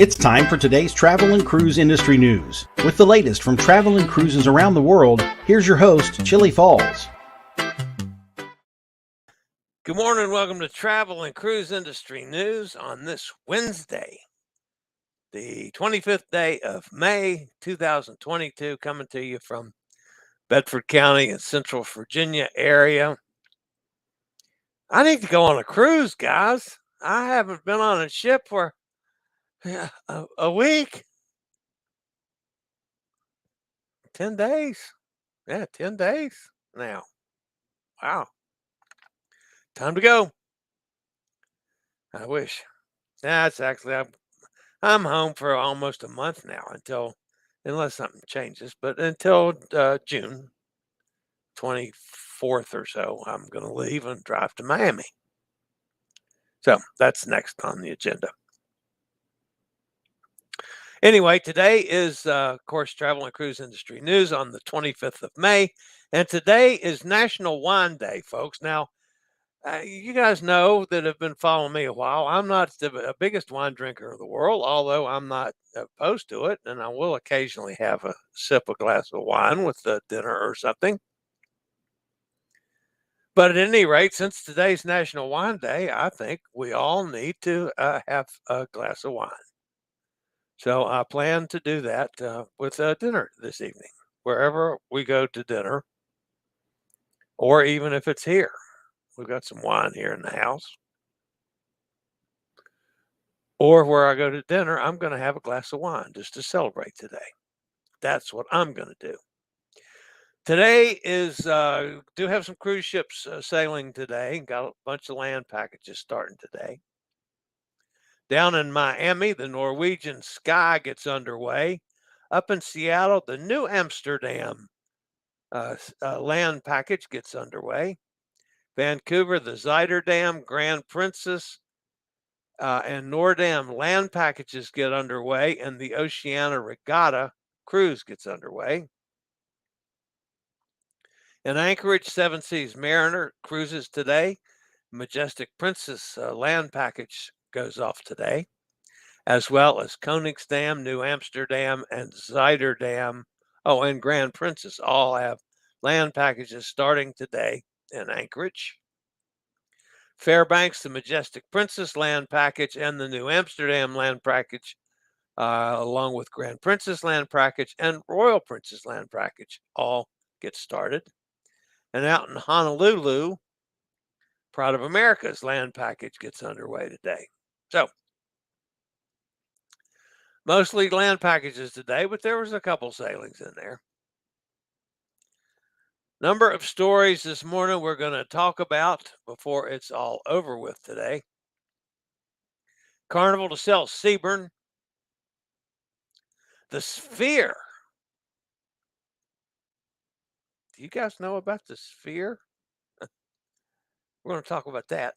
It's time for today's travel and cruise industry news. With the latest from travel and cruises around the world, here's your host, Chillie Falls. Good morning. Welcome to Travel and Cruise Industry News on this Wednesday, the 25th day of May, 2022, coming to you from Bedford County and Central Virginia area. I need to go on a cruise, guys. I haven't been on a ship for a week. 10 days. Yeah, 10 days now. Wow. Time to go. I wish. That's actually, I'm home for almost a month now unless something changes, but until June 24th or so, I'm going to leave and drive to Miami. So that's next on the agenda. Anyway, today is, of course, Travel and Cruise Industry News on the 25th of May, and today is National Wine Day, folks. Now, you guys know that have been following me a while. I'm not the biggest wine drinker of the world, although I'm not opposed to it, and I will occasionally have a sip of glass of wine with dinner or something. But at any rate, since today's National Wine Day, I think we all need to have a glass of wine. So I plan to do that with dinner this evening, wherever we go to dinner, or even if it's here. We've got some wine here in the house. Or where I go to dinner, I'm going to have a glass of wine just to celebrate today. That's what I'm going to do. Today is, do have some cruise ships sailing today. Got a bunch of land packages starting today. Down in Miami, the Norwegian Sky gets underway. Up in Seattle, the Nieuw Amsterdam land package gets underway. Vancouver, the Zuiderdam, Grand Princess, and Noordam land packages get underway, and the Oceania Regatta cruise gets underway. In Anchorage, Seven Seas Mariner cruises today. Majestic Princess land package goes off today, as well as Koningsdam, Nieuw Amsterdam, and Zuiderdam. Oh, and Grand Princess all have land packages starting today in Anchorage. Fairbanks, the Majestic Princess land package, and the Nieuw Amsterdam land package, along with Grand Princess land package and Royal Princess land package, all get started. And out in Honolulu, Pride of America's land package gets underway today. So, mostly land packages today, but there was a couple sailings in there. Number of stories this morning we're going to talk about before it's all over with today. Carnival to sell Seabourn. The Sphere. Do you guys know about the Sphere? We're going to talk about that.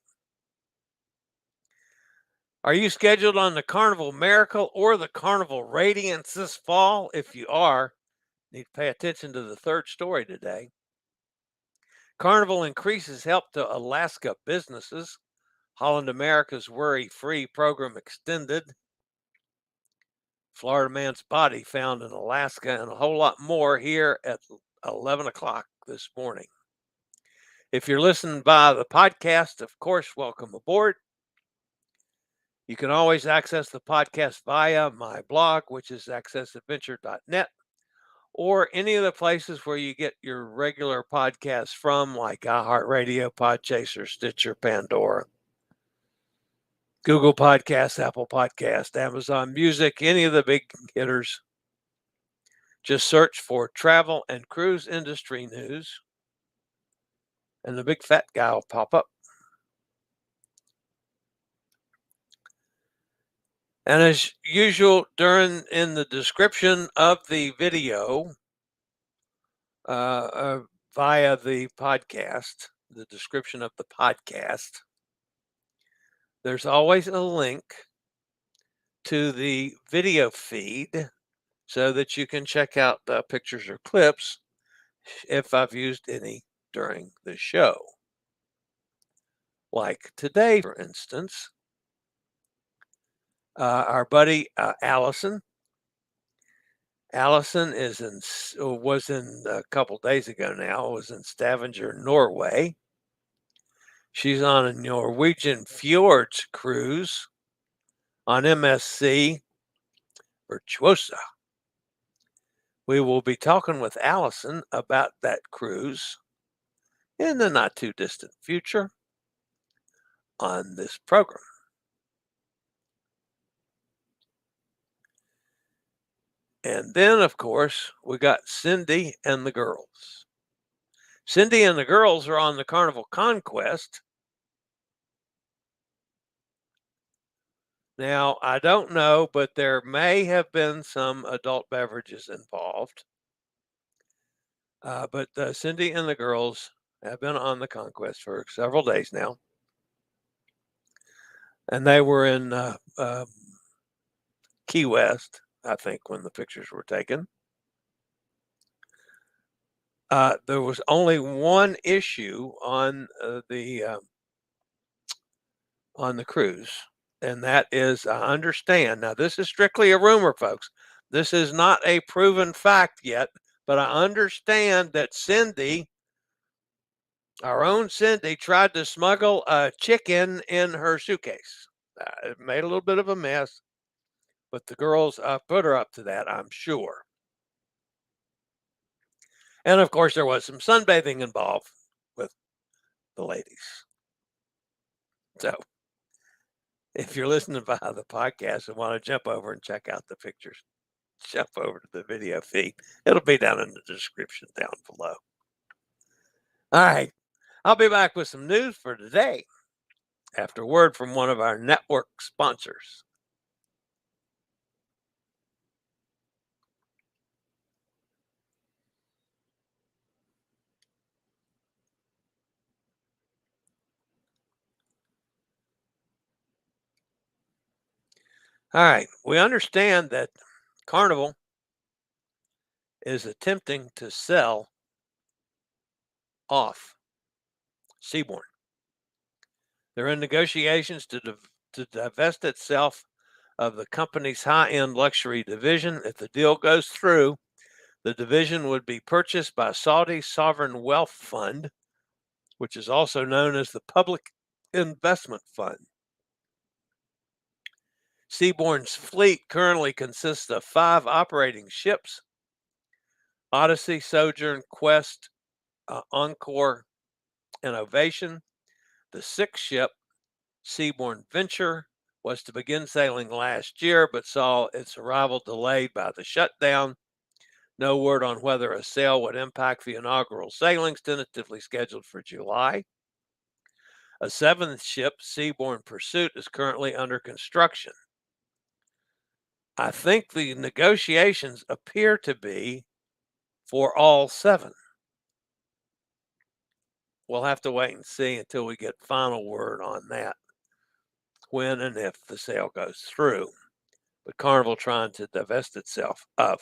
Are you scheduled on the Carnival Miracle or the Carnival Radiance this fall? If you are, you need to pay attention to the third story today. Carnival increases help to Alaska businesses. Holland America's Worry-Free program extended. Florida man's body found in Alaska, and a whole lot more here at 11 o'clock this morning. If you're listening via the podcast, of course, welcome aboard. You can always access the podcast via my blog, which is accessadventure.net, or any of the places where you get your regular podcasts from, like iHeartRadio, Podchaser, Stitcher, Pandora, Google Podcasts, Apple Podcasts, Amazon Music, any of the big hitters. Just search for Travel and Cruise Industry News, and the big fat guy will pop up. And as usual, in the description of the video via the podcast, the description of the podcast, there's always a link to the video feed so that you can check out pictures or clips if I've used any during the show. Like today, for instance, Our buddy Allison. Allison was in a couple days ago now, was in Stavanger, Norway. She's on a Norwegian Fjords cruise on MSC Virtuosa. We will be talking with Allison about that cruise in the not too distant future on this program. And then, of course, we got Cindy and the girls. Cindy and the girls are on the Carnival Conquest. Now, I don't know, but there may have been some adult beverages involved. But Cindy and the girls have been on the Conquest for several days now. And they were in Key West, I think, when the pictures were taken. There was only one issue on the cruise, and that is, I understand. Now, this is strictly a rumor, folks. This is not a proven fact yet, but I understand that Cindy, our own Cindy, tried to smuggle a chicken in her suitcase. It made a little bit of a mess, but the girls put her up to that, I'm sure. And of course, there was some sunbathing involved with the ladies. So if you're listening via the podcast and want to jump over and check out the pictures, jump over to the video feed. It'll be down in the description down below. All right. I'll be back with some news for today after a word from one of our network sponsors. All right. We understand that Carnival is attempting to sell off Seabourn. They're in negotiations to divest itself of the company's high-end luxury division. If the deal goes through, the division would be purchased by Saudi Sovereign Wealth Fund, which is also known as the Public Investment Fund. Seabourn's fleet currently consists of 5 operating ships: Odyssey, Sojourn, Quest, Encore, Innovation. The 6th ship, Seabourn Venture, was to begin sailing last year, but saw its arrival delayed by the shutdown. No word on whether a sale would impact the inaugural sailings, tentatively scheduled for July. A 7th ship, Seabourn Pursuit, is currently under construction. I think the negotiations appear to be for all 7. We'll have to wait and see until we get final word on that, when and if the sale goes through. But Carnival trying to divest itself of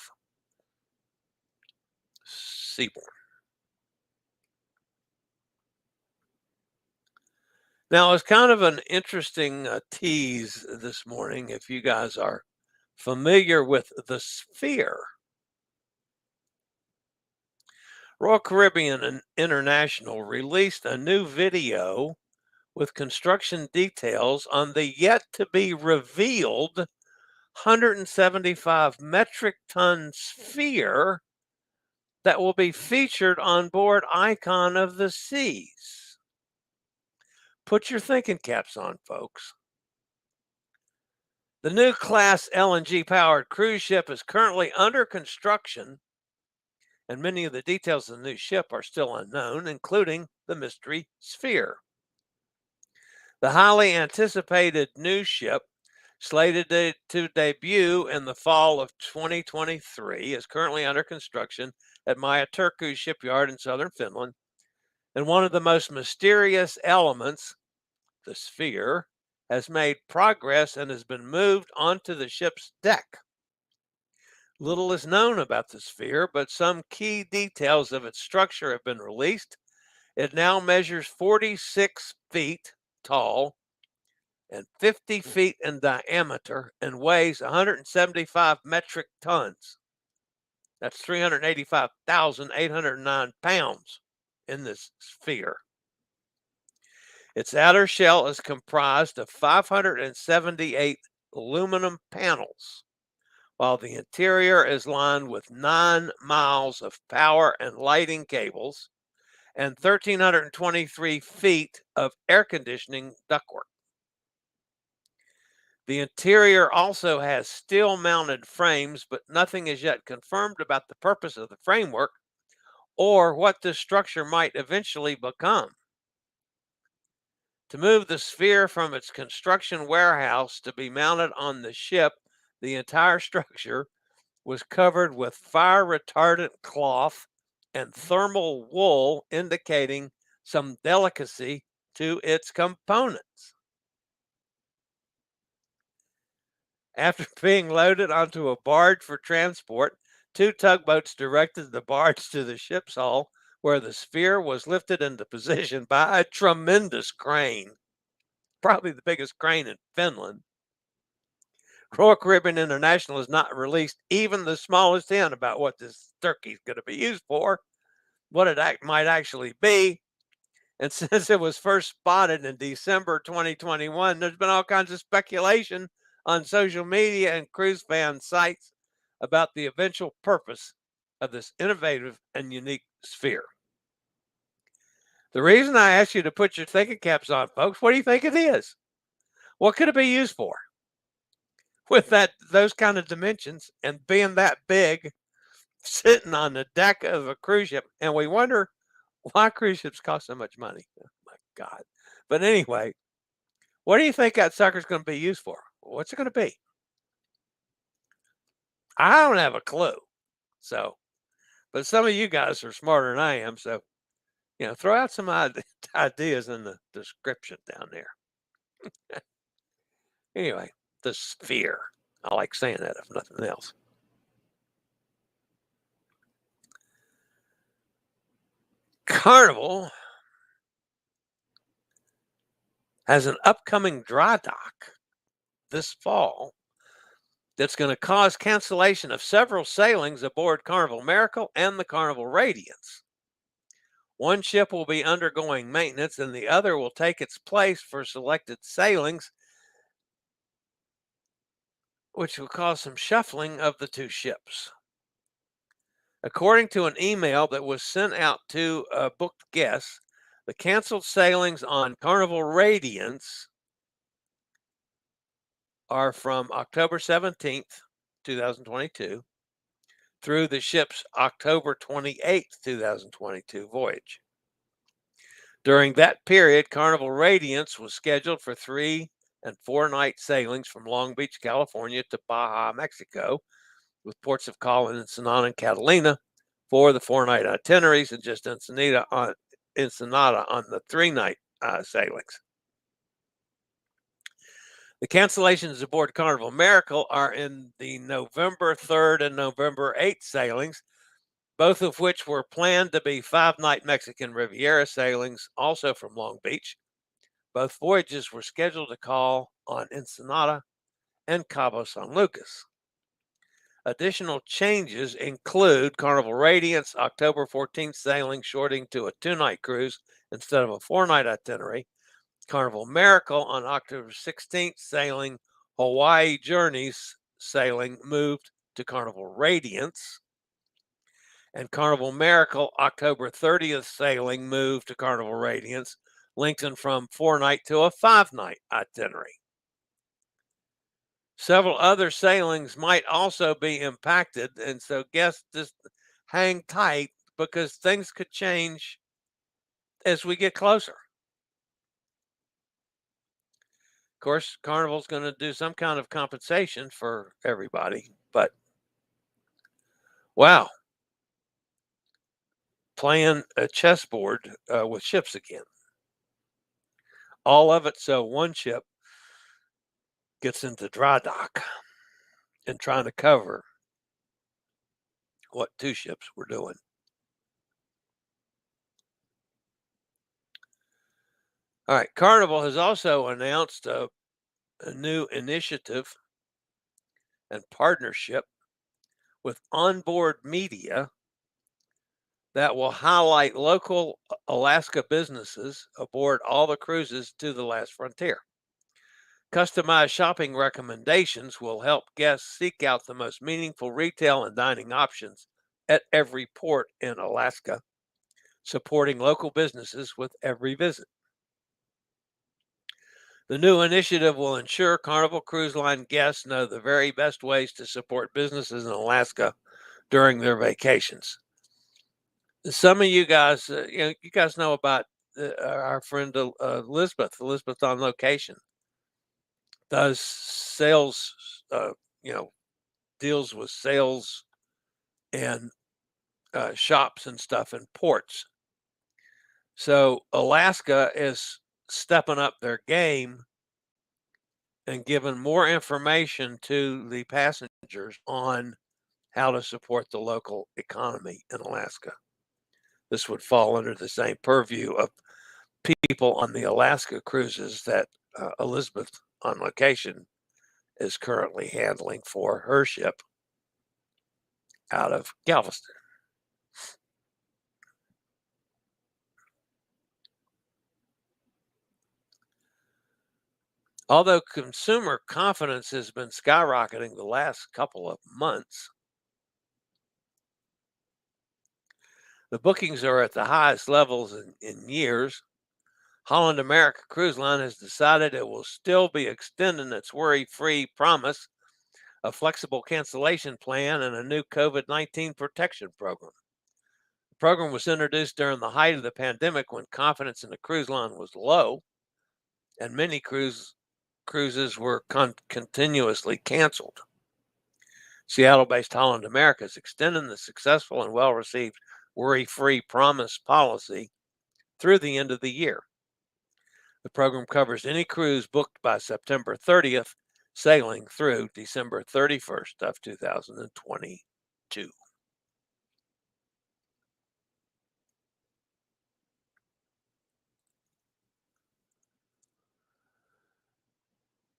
Seabourn. Now, it's kind of an interesting tease this morning if you guys are familiar with the Sphere. Royal Caribbean International released a new video with construction details on the yet-to-be-revealed 175 metric ton sphere that will be featured on board Icon of the Seas. Put your thinking caps on, folks. The new class LNG-powered cruise ship is currently under construction, and many of the details of the new ship are still unknown, including the mystery sphere. The highly anticipated new ship, slated to debut in the fall of 2023, is currently under construction at Maja Turku shipyard in southern Finland. And one of the most mysterious elements, the sphere, has made progress and has been moved onto the ship's deck. Little is known about the sphere, but some key details of its structure have been released. It now measures 46 feet tall and 50 feet in diameter and weighs 175 metric tons. That's 385,809 pounds in this sphere. Its outer shell is comprised of 578 aluminum panels, while the interior is lined with 9 miles of power and lighting cables and 1,323 feet of air conditioning ductwork. The interior also has steel-mounted frames, but nothing is yet confirmed about the purpose of the framework or what this structure might eventually become. To move the sphere from its construction warehouse to be mounted on the ship, the entire structure was covered with fire-retardant cloth and thermal wool, indicating some delicacy to its components. After being loaded onto a barge for transport, 2 tugboats directed the barge to the ship's hull, where the sphere was lifted into position by a tremendous crane, probably the biggest crane in Finland. Royal Caribbean International has not released even the smallest hint about what this turkey is going to be used for, what it might actually be. And since it was first spotted in December 2021, there's been all kinds of speculation on social media and cruise fan sites about the eventual purpose of this innovative and unique sphere. The reason I asked you to put your thinking caps on, folks, what do you think it is? What could it be used for? With those kind of dimensions and being that big, sitting on the deck of a cruise ship, and we wonder why cruise ships cost so much money. Oh my God. But anyway, what do you think that sucker's going to be used for? What's it going to be? I don't have a clue. So, but some of you guys are smarter than I am. So, throw out some ideas in the description down there. Anyway, the sphere. I like saying that if nothing else. Carnival has an upcoming dry dock this fall that's going to cause cancellation of several sailings aboard Carnival Miracle and the Carnival Radiance. One ship will be undergoing maintenance and the other will take its place for selected sailings, which will cause some shuffling of the 2 ships. According to an email that was sent out to booked guests, the canceled sailings on Carnival Radiance are from October 17th, 2022, through the ship's October 28th, 2022 voyage. During that period, Carnival Radiance was scheduled for 3 and 4 night sailings from Long Beach, California to Baja, Mexico, with ports of call in Ensenada and Catalina for the 4 night itineraries and just Ensenada on the 3 night sailings. The cancellations aboard Carnival Miracle are in the November 3rd and November 8th sailings, both of which were planned to be 5 night Mexican Riviera sailings, also from Long Beach. Both voyages were scheduled to call on Ensenada and Cabo San Lucas. Additional changes include Carnival Radiance October 14th sailing shorting to a 2 night cruise instead of a 4 night itinerary. Carnival Miracle on October 16th sailing Hawaii Journeys sailing moved to Carnival Radiance. And Carnival Miracle October 30th sailing moved to Carnival Radiance, lengthened from 4 night to a 5 night itinerary. Several other sailings might also be impacted, and so guests just hang tight because things could change as we get closer. Of course, Carnival's going to do some kind of compensation for everybody, but wow, playing a chessboard with ships again. All of it so one ship gets into dry dock and trying to cover what 2 ships were doing. All right, Carnival has also announced a new initiative and partnership with onboard media that will highlight local Alaska businesses aboard all the cruises to the last frontier. Customized shopping recommendations will help guests seek out the most meaningful retail and dining options at every port in Alaska, supporting local businesses with every visit. The new initiative will ensure Carnival Cruise Line guests know the very best ways to support businesses in Alaska during their vacations. Some of you guys, you guys know about our friend Elizabeth. Elizabeth on Location does sales, deals with sales and shops and stuff in ports. So Alaska is stepping up their game and giving more information to the passengers on how to support the local economy in Alaska. This would fall under the same purview of people on the Alaska cruises that Elizabeth on Location is currently handling for her ship out of Galveston. Although consumer confidence has been skyrocketing the last couple of months, the bookings are at the highest levels in years. Holland America Cruise Line has decided it will still be extending its worry-free promise, a flexible cancellation plan, and a new COVID-19 protection program. The program was introduced during the height of the pandemic when confidence in the cruise line was low, and many cruises were continuously canceled. Seattle-based Holland America is extending the successful and well-received worry-free promise policy through the end of the year. The program covers any cruise booked by September 30th, sailing through December 31st of 2022.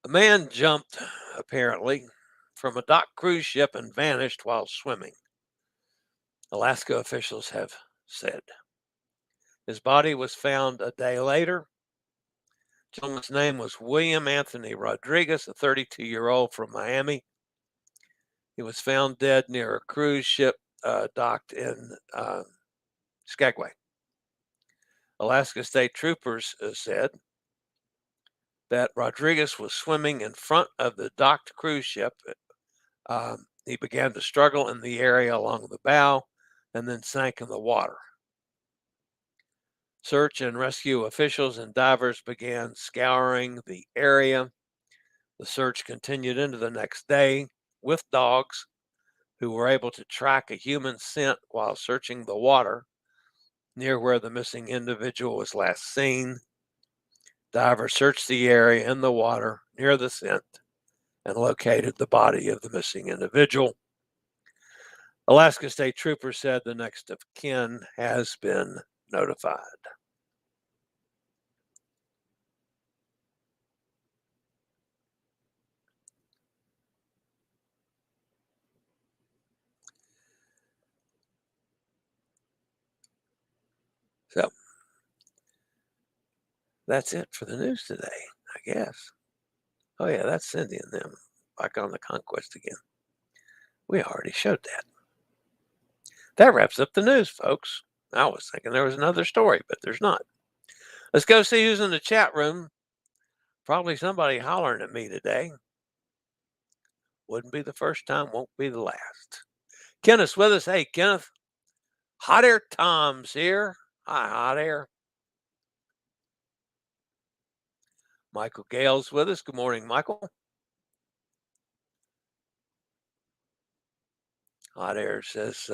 A man jumped, apparently, from a docked cruise ship and vanished while swimming, Alaska officials have said. His body was found a day later. The gentleman's name was William Anthony Rodriguez, a 32-year-old from Miami. He was found dead near a cruise ship docked in Skagway. Alaska State Troopers said that Rodriguez was swimming in front of the docked cruise ship. He began to struggle in the area along the bow and then sank in the water. Search and rescue officials and divers began scouring the area. The search continued into the next day with dogs who were able to track a human scent while searching the water near where the missing individual was last seen. Divers searched the area in the water near the scent and located the body of the missing individual. Alaska State Troopers said the next of kin has been notified. So that's it for the news today, I guess. Oh yeah, that's Cindy and them back on the Conquest again. We already showed that. That wraps up the news, folks. I was thinking there was another story, but there's not. Let's go see who's in the chat room. Probably somebody hollering at me today. Wouldn't be the first time, won't be the last. Kenneth's with us. Hey, Kenneth. Hot Air Tom's here. Hi, Hot Air. Michael Gale's with us. Good morning, Michael. Hot Air says,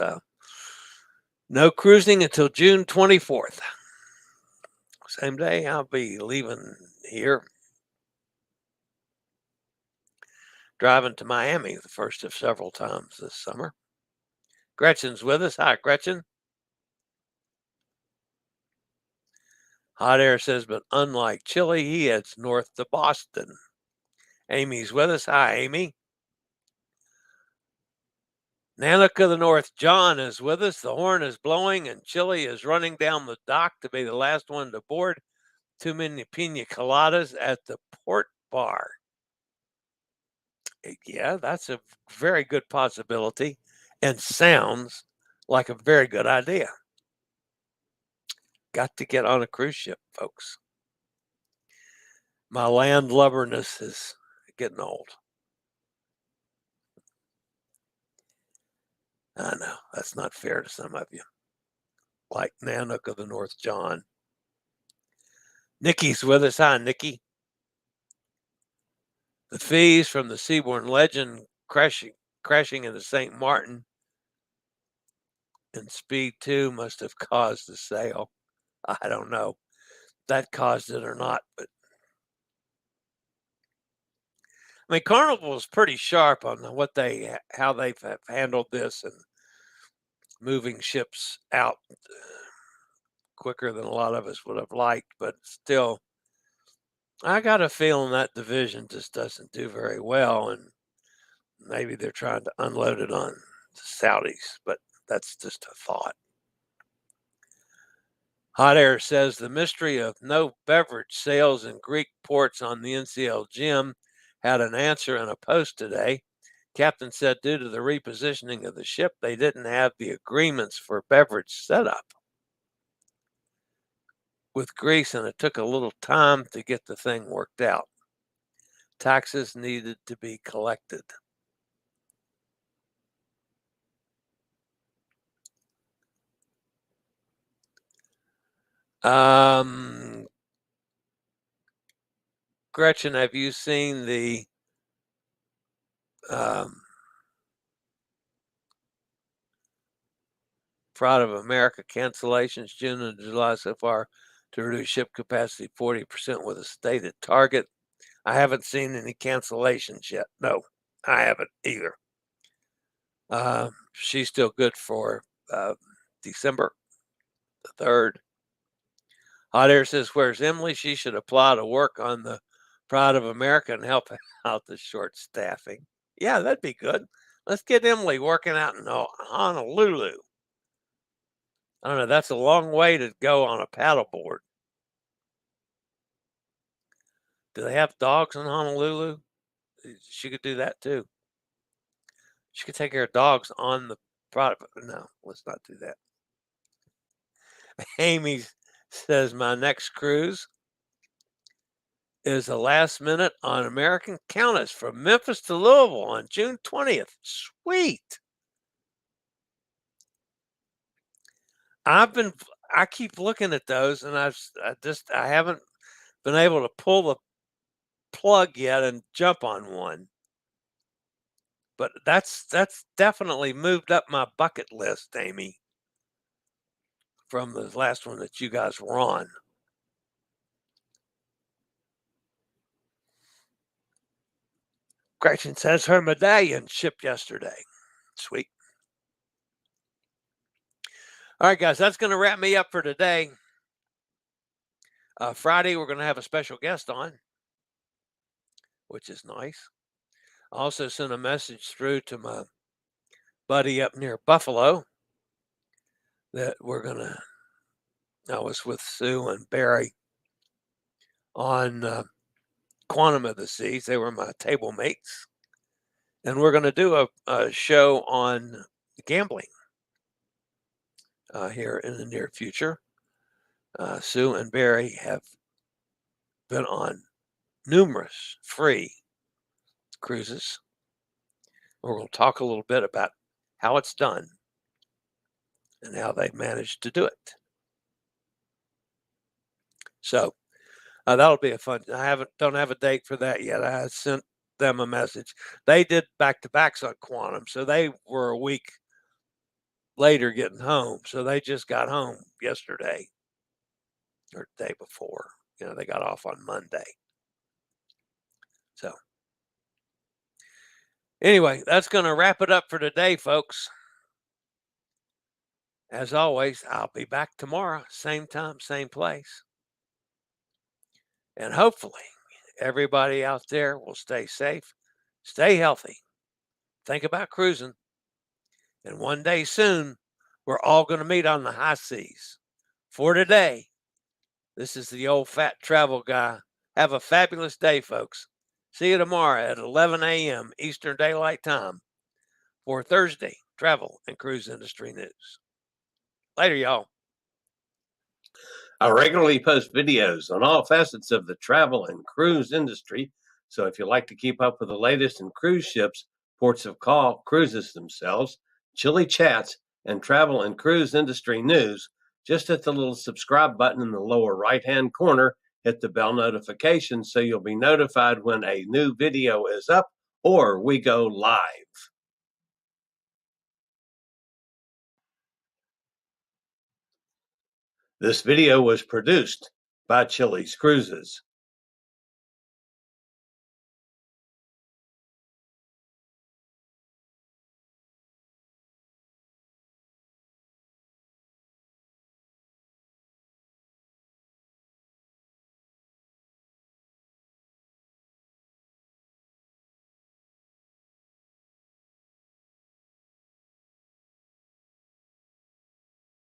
no cruising until June 24th. Same day I'll be leaving here, driving to Miami, the first of several times this summer. Gretchen's with us. Hi, Gretchen. Hot Air says, but unlike Chillie, he heads north to Boston Amy's with us. Hi, Amy. Nanook of the North, John is with us. The horn is blowing and Chillie is running down the dock to be the last one to board. Too many pina coladas at the port bar. Yeah, that's a very good possibility and sounds like a very good idea. Got to get on a cruise ship, folks. My landlubberness is getting old. I know, that's not fair to some of you. Like Nanook of the North, John. Nikki's with us. Hi, Nikki. The fees from the Seabourn Legend crashing into St. Martin and Speed 2 must have caused the sale. I don't know if that caused it or not, but I mean, Carnival is pretty sharp on how they've handled this and moving ships out quicker than a lot of us would have liked, but still, I got a feeling that division just doesn't do very well, and maybe they're trying to unload it on the Saudis, but that's just a thought. Hot Air says the mystery of no beverage sales in Greek ports on the NCL Gym had an answer in a post today. Captain said due to the repositioning of the ship, they didn't have the agreements for beverage setup with Greece, and it took a little time to get the thing worked out. Taxes needed to be collected. Gretchen, have you seen the Pride of America cancellations June and July so far to reduce ship capacity 40% with a stated target? I haven't seen any cancellations yet. No, I haven't either. She's still good for December the 3rd. Hot Air says, where's Emily? She should apply to work on the Pride of America and help out the short staffing. Yeah, that'd be good. Let's get Emily working out in Honolulu. I don't know. That's a long way to go on a paddleboard. Do they have dogs in Honolulu? She could do that too. She could take care of dogs on the product. No, let's not do that. Amy says, my next cruise is the last minute on American Countess from Memphis to Louisville on June 20th. Sweet. I keep looking at those, and I haven't been able to pull the plug yet and jump on one. But that's definitely moved up my bucket list, Amy, from the last one that you guys were on. Gretchen says her medallion shipped yesterday. Sweet. All right, guys, that's going to wrap me up for today. Friday, we're going to have a special guest on, which is nice. I also sent a message through to my buddy up near Buffalo that I was with Sue and Barry on Quantum of the Seas. They were my table mates. And we're going to do a show on gambling here in the near future. Sue and Barry have been on numerous free cruises. We're going to talk a little bit about how it's done and how they managed to do it. So that'll be a fun. Don't have a date for that yet. I sent them a message. They did back-to-backs on Quantum, so they were a week later getting home. So they just got home yesterday or the day before. They got off on Monday. So anyway, that's going to wrap it up for today, folks. As always, I'll be back tomorrow, same time, same place. And hopefully everybody out there will stay safe, stay healthy. Think about cruising. And one day soon, we're all going to meet on the high seas. For today, this is the old fat travel guy. Have a fabulous day, folks. See you tomorrow at 11 a.m. Eastern Daylight Time for Thursday travel and cruise industry news. Later, y'all. I regularly post videos on all facets of the travel and cruise industry. So if you like to keep up with the latest in cruise ships, ports of call, cruises themselves, Chillie chats, and travel and cruise industry news, just hit the little subscribe button in the lower right-hand corner. Hit the bell notification so you'll be notified when a new video is up or we go live. This video was produced by Chillie's Cruises.